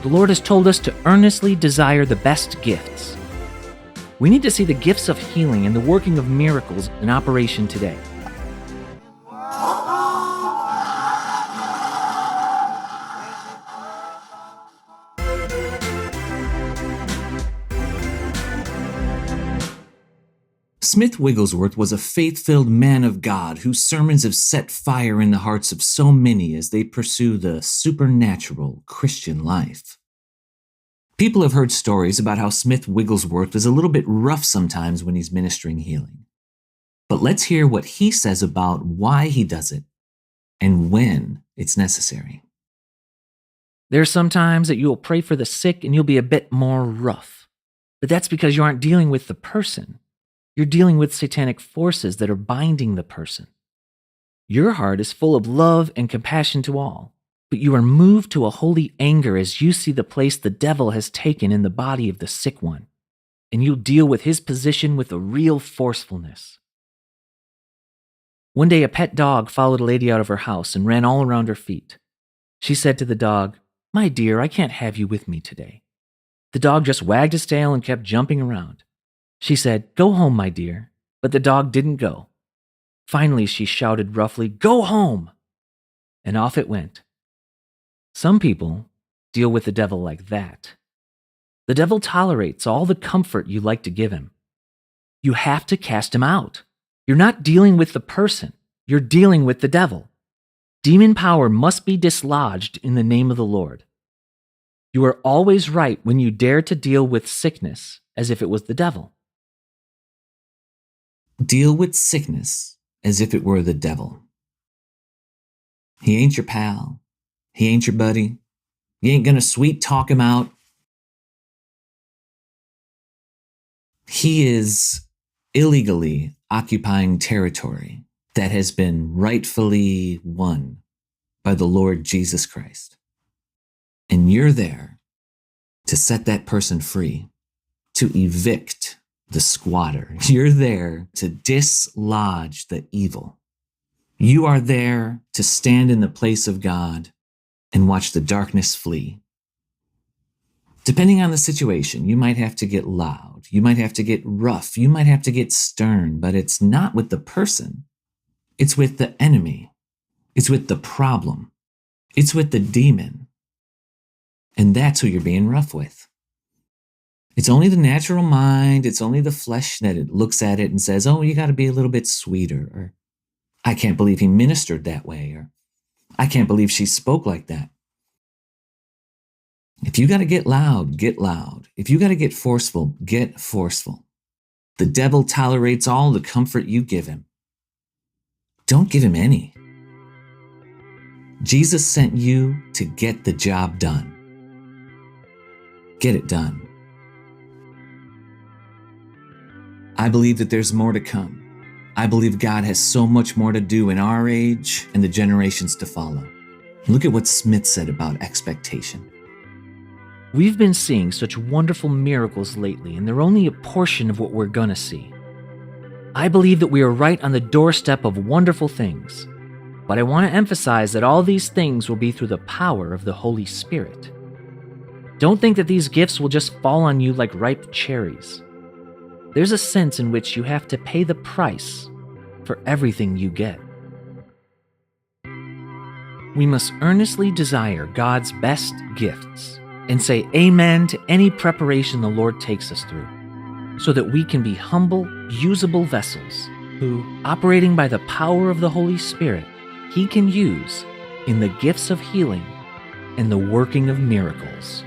The Lord has told us to earnestly desire the best gifts. We need to see the gifts of healing and the working of miracles in operation today. Smith Wigglesworth was a faith-filled man of God whose sermons have set fire in the hearts of so many as they pursue the supernatural Christian life. People have heard stories about how Smith Wigglesworth is a little bit rough sometimes when he's ministering healing. But let's hear what he says about why he does it and when it's necessary. There's some times that you'll pray for the sick and you'll be a bit more rough. But that's because you aren't dealing with the person. You're dealing with satanic forces that are binding the person. Your heart is full of love and compassion to all, but you are moved to a holy anger as you see the place the devil has taken in the body of the sick one, and you'll deal with his position with a real forcefulness. One day, a pet dog followed a lady out of her house and ran all around her feet. She said to the dog, "My dear, I can't have you with me today." The dog just wagged his tail and kept jumping around. She said, "Go home, my dear," but the dog didn't go. Finally, she shouted roughly, "Go home!" And off it went. Some people deal with the devil like that. The devil tolerates all the comfort you like to give him. You have to cast him out. You're not dealing with the person. You're dealing with the devil. Demon power must be dislodged in the name of the Lord. You are always right when you dare to deal with sickness as if it was the devil. Deal with sickness as if it were the devil. He ain't your pal. He ain't your buddy. You ain't gonna sweet talk him out. He is illegally occupying territory that has been rightfully won by the Lord Jesus Christ. And you're there to set that person free, to evict the squatter. You're there to dislodge the evil. You are there to stand in the place of God and watch the darkness flee. Depending on the situation, you might have to get loud, you might have to get rough, you might have to get stern, but it's not with the person. It's with the enemy. It's with the problem. It's with the demon. And that's who you're being rough with. It's only the natural mind, it's only the flesh that it looks at it and says, "Oh, you got to be a little bit sweeter," or "I can't believe he ministered that way," or "I can't believe she spoke like that." If you got to get loud, get loud. If you got to get forceful, get forceful. The devil tolerates all the comfort you give him. Don't give him any. Jesus sent you to get the job done. Get it done. I believe that there's more to come. I believe God has so much more to do in our age and the generations to follow. Look at what Smith said about expectation. We've been seeing such wonderful miracles lately, and they're only a portion of what we're gonna see. I believe that we are right on the doorstep of wonderful things, but I want to emphasize that all these things will be through the power of the Holy Spirit. Don't think that these gifts will just fall on you like ripe cherries. There's a sense in which you have to pay the price for everything you get. We must earnestly desire God's best gifts and say amen to any preparation the Lord takes us through, so that we can be humble, usable vessels who, operating by the power of the Holy Spirit, He can use in the gifts of healing and the working of miracles.